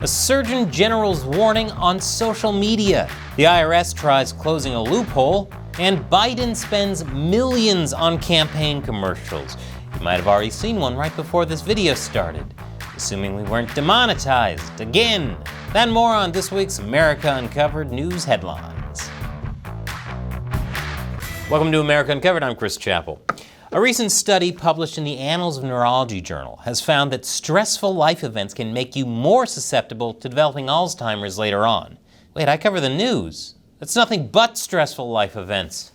A Surgeon General's warning on social media. The IRS tries closing a loophole, and Biden spends millions on campaign commercials. You might have already seen one right before this video started, assuming we weren't demonetized again. Then more on this week's America Uncovered news headlines. Welcome to America Uncovered, I'm Chris Chappell. A recent study published in the Annals of Neurology journal has found that stressful life events can make you more susceptible to developing Alzheimer's later on. Wait, I cover the news. That's nothing but stressful life events.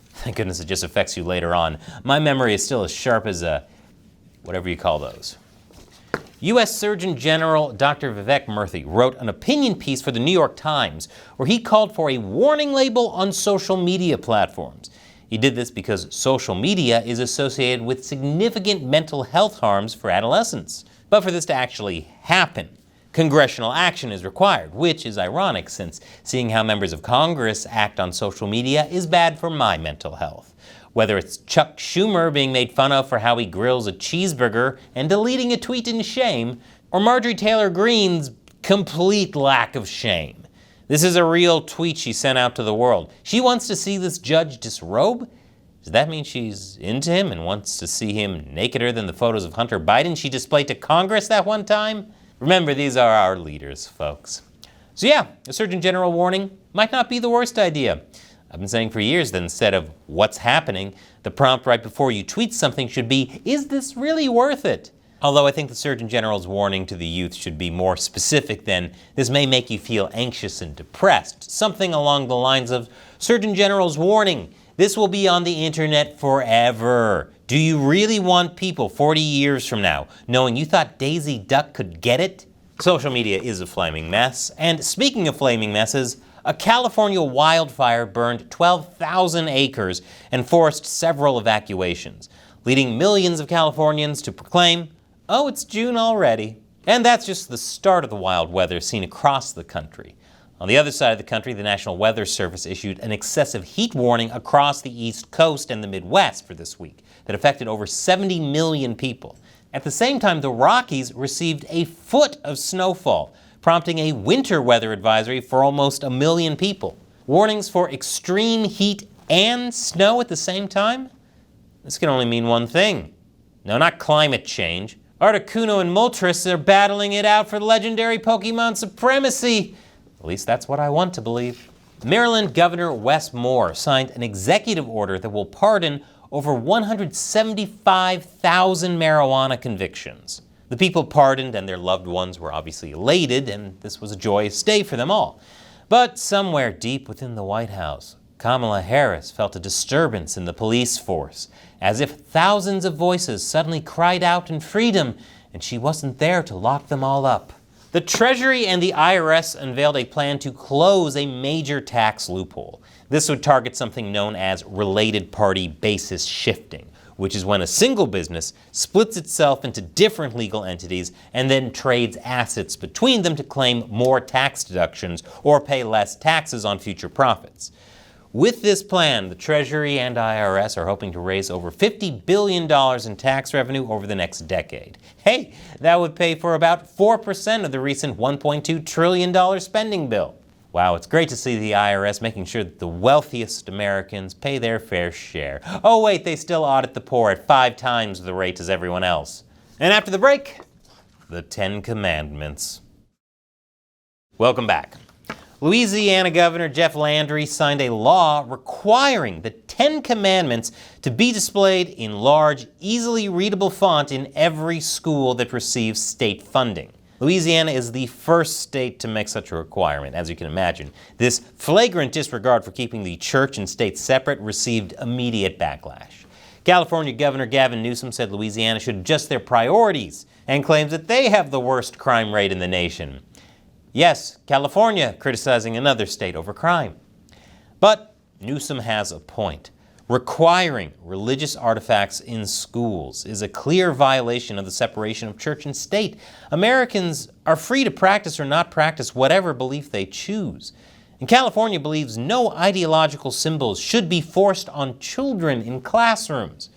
Thank goodness it just affects you later on. My memory is still as sharp as whatever you call those. U.S. Surgeon General Dr. Vivek Murthy wrote an opinion piece for the New York Times where he called for a warning label on social media platforms. He did this because social media is associated with significant mental health harms for adolescents. But for this to actually happen, congressional action is required, which is ironic since seeing how members of Congress act on social media is bad for my mental health. Whether it's Chuck Schumer being made fun of for how he grills a cheeseburger and deleting a tweet in shame, or Marjorie Taylor Greene's complete lack of shame. This is a real tweet she sent out to the world. She wants to see this judge disrobe? Does that mean she's into him and wants to see him nakeder than the photos of Hunter Biden she displayed to Congress that one time? Remember, these are our leaders, folks. So yeah, a Surgeon General warning might not be the worst idea. I've been saying for years that instead of what's happening, the prompt right before you tweet something should be, is this really worth it? Although I think the Surgeon General's warning to the youth should be more specific than, this may make you feel anxious and depressed. Something along the lines of, Surgeon General's warning, this will be on the internet forever. Do you really want people 40 years from now knowing you thought Daisy Duck could get it? Social media is a flaming mess. And speaking of flaming messes, a California wildfire burned 12,000 acres and forced several evacuations, leading millions of Californians to proclaim, oh, it's June already. And that's just the start of the wild weather seen across the country. On the other side of the country, the National Weather Service issued an excessive heat warning across the East Coast and the Midwest for this week that affected over 70 million people. At the same time, the Rockies received a foot of snowfall, prompting a winter weather advisory for almost 1 million people. Warnings for extreme heat and snow at the same time? This can only mean one thing. No, not climate change. Articuno and Moltres are battling it out for legendary Pokemon supremacy. At least that's what I want to believe. Maryland Governor Wes Moore signed an executive order that will pardon over 175,000 marijuana convictions. The people pardoned and their loved ones were obviously elated, and this was a joyous day for them all. But somewhere deep within the White House, Kamala Harris felt a disturbance in the police force, as if thousands of voices suddenly cried out in freedom, and she wasn't there to lock them all up. The Treasury and the IRS unveiled a plan to close a major tax loophole. This would target something known as related party basis shifting, which is when a single business splits itself into different legal entities and then trades assets between them to claim more tax deductions or pay less taxes on future profits. With this plan, the Treasury and IRS are hoping to raise over $50 billion in tax revenue over the next decade. Hey, that would pay for about 4% of the recent $1.2 trillion spending bill. Wow, it's great to see the IRS making sure that the wealthiest Americans pay their fair share. Oh wait, they still audit the poor at 5 times the rate as everyone else. And after the break, the 10 Commandments. Welcome back. Louisiana Governor Jeff Landry signed a law requiring the 10 Commandments to be displayed in large, easily readable font in every school that receives state funding. Louisiana is the first state to make such a requirement, as you can imagine. This flagrant disregard for keeping the church and state separate received immediate backlash. California Governor Gavin Newsom said Louisiana should adjust their priorities and claims that they have the worst crime rate in the nation. Yes, California criticizing another state over crime. But Newsom has a point. Requiring religious artifacts in schools is a clear violation of the separation of church and state. Americans are free to practice or not practice whatever belief they choose. And California believes no ideological symbols should be forced on children in classrooms.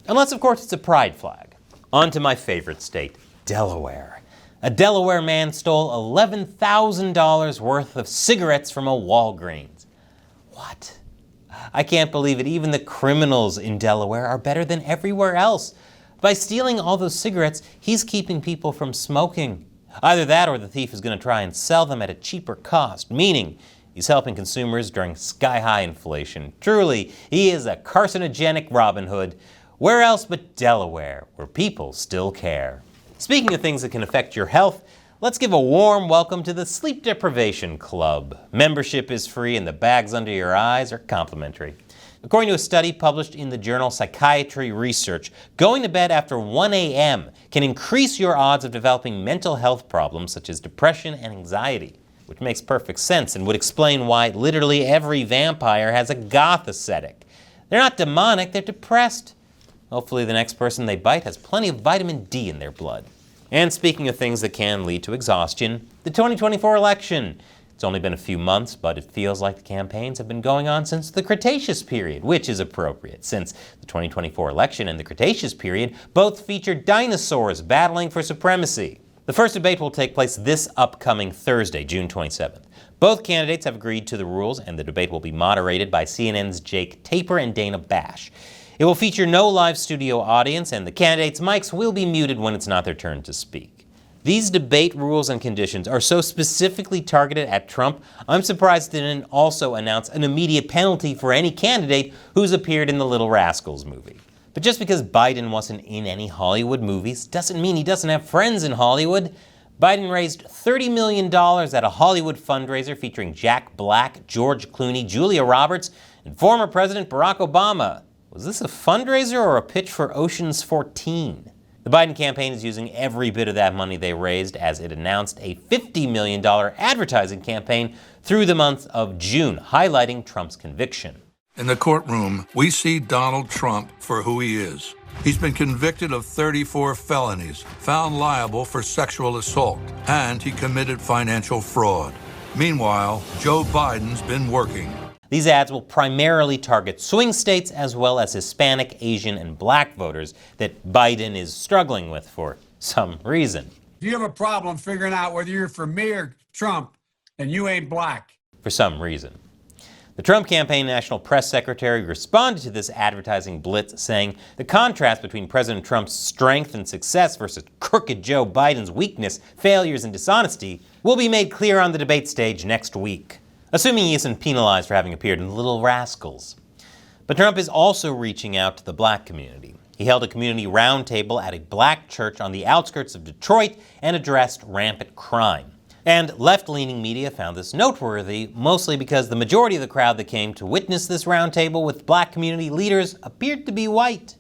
Unless, of course, it's a pride flag. On to my favorite state, Delaware. A Delaware man stole $11,000 worth of cigarettes from a Walgreens. What? I can't believe it. Even the criminals in Delaware are better than everywhere else. By stealing all those cigarettes, he's keeping people from smoking. Either that or the thief is going to try and sell them at a cheaper cost, meaning he's helping consumers during sky-high inflation. Truly, he is a carcinogenic Robin Hood. Where else but Delaware, where people still care? Speaking of things that can affect your health, let's give a warm welcome to the Sleep Deprivation Club. Membership is free and the bags under your eyes are complimentary. According to a study published in the journal Psychiatry Research, going to bed after 1 a.m. can increase your odds of developing mental health problems such as depression and anxiety, which makes perfect sense and would explain why literally every vampire has a goth aesthetic. They're not demonic, they're depressed. Hopefully the next person they bite has plenty of vitamin D in their blood. And speaking of things that can lead to exhaustion, the 2024 election. It's only been a few months, but it feels like the campaigns have been going on since the Cretaceous period, which is appropriate, since the 2024 election and the Cretaceous period both featured dinosaurs battling for supremacy. The first debate will take place this upcoming Thursday, June 27th. Both candidates have agreed to the rules, and the debate will be moderated by CNN's Jake Tapper and Dana Bash. It will feature no live studio audience, and the candidates' mics will be muted when it's not their turn to speak. These debate rules and conditions are so specifically targeted at Trump, I'm surprised they didn't also announce an immediate penalty for any candidate who's appeared in the Little Rascals movie. But just because Biden wasn't in any Hollywood movies doesn't mean he doesn't have friends in Hollywood. Biden raised $30 million at a Hollywood fundraiser featuring Jack Black, George Clooney, Julia Roberts, and former President Barack Obama. Was this a fundraiser or a pitch for Ocean's 14? The Biden campaign is using every bit of that money they raised as it announced a $50 million advertising campaign through the month of June, highlighting Trump's conviction. In the courtroom, we see Donald Trump for who he is. He's been convicted of 34 felonies, found liable for sexual assault, and he committed financial fraud. Meanwhile, Joe Biden's been working. These ads will primarily target swing states as well as Hispanic, Asian, and Black voters that Biden is struggling with for some reason. If you have a problem figuring out whether you're for me or Trump, and you ain't black. For some reason. The Trump campaign national press secretary responded to this advertising blitz, saying the contrast between President Trump's strength and success versus crooked Joe Biden's weakness, failures, and dishonesty will be made clear on the debate stage next week, assuming he isn't penalized for having appeared in Little Rascals. But Trump is also reaching out to the black community. He held a community roundtable at a black church on the outskirts of Detroit and addressed rampant crime. And left-leaning media found this noteworthy, mostly because the majority of the crowd that came to witness this roundtable with black community leaders appeared to be white.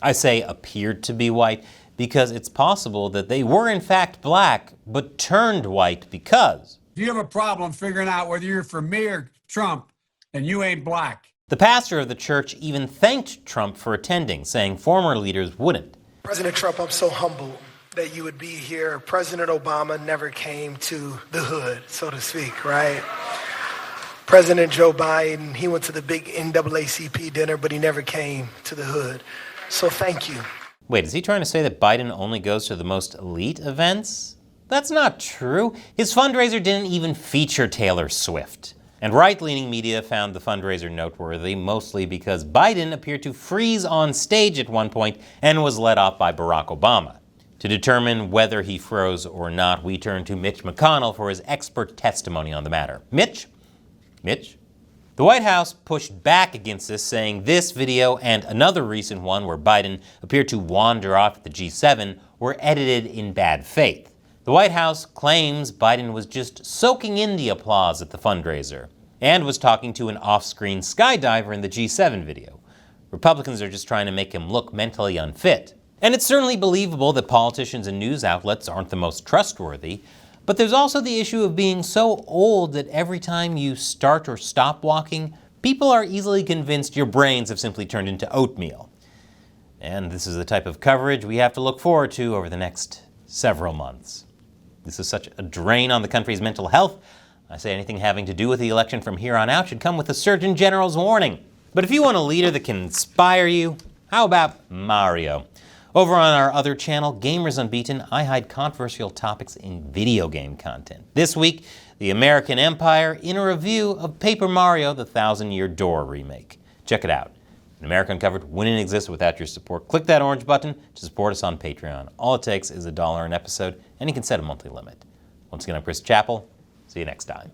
I say appeared to be white because it's possible that they were in fact black, but turned white because... If you have a problem figuring out whether you're for me or Trump, and you ain't black. The pastor of the church even thanked Trump for attending, saying former leaders wouldn't. President Trump, I'm so humbled that you would be here. President Obama never came to the hood, so to speak, right? President Joe Biden, he went to the big NAACP dinner, but he never came to the hood. So thank you. Wait, is he trying to say that Biden only goes to the most elite events? That's not true. His fundraiser didn't even feature Taylor Swift. And right-leaning media found the fundraiser noteworthy, mostly because Biden appeared to freeze on stage at one point and was led off by Barack Obama. To determine whether he froze or not, we turn to Mitch McConnell for his expert testimony on the matter. Mitch? The White House pushed back against this, saying this video and another recent one where Biden appeared to wander off at the G7 were edited in bad faith. The White House claims Biden was just soaking in the applause at the fundraiser and was talking to an off-screen skydiver in the G7 video. Republicans are just trying to make him look mentally unfit. And it's certainly believable that politicians and news outlets aren't the most trustworthy, but there's also the issue of being so old that every time you start or stop walking, people are easily convinced your brains have simply turned into oatmeal. And this is the type of coverage we have to look forward to over the next several months. This is such a drain on the country's mental health. I say anything having to do with the election from here on out should come with the Surgeon General's warning. But if you want a leader that can inspire you, how about Mario? Over on our other channel, Gamers Unbeaten, I hide controversial topics in video game content. This week, the American Empire in a review of Paper Mario, the Thousand-Year Door remake. Check it out. An America Uncovered wouldn't exist without your support. Click that orange button to support us on Patreon. All it takes is $1 an episode, and you can set a monthly limit. Once again, I'm Chris Chappell. See you next time.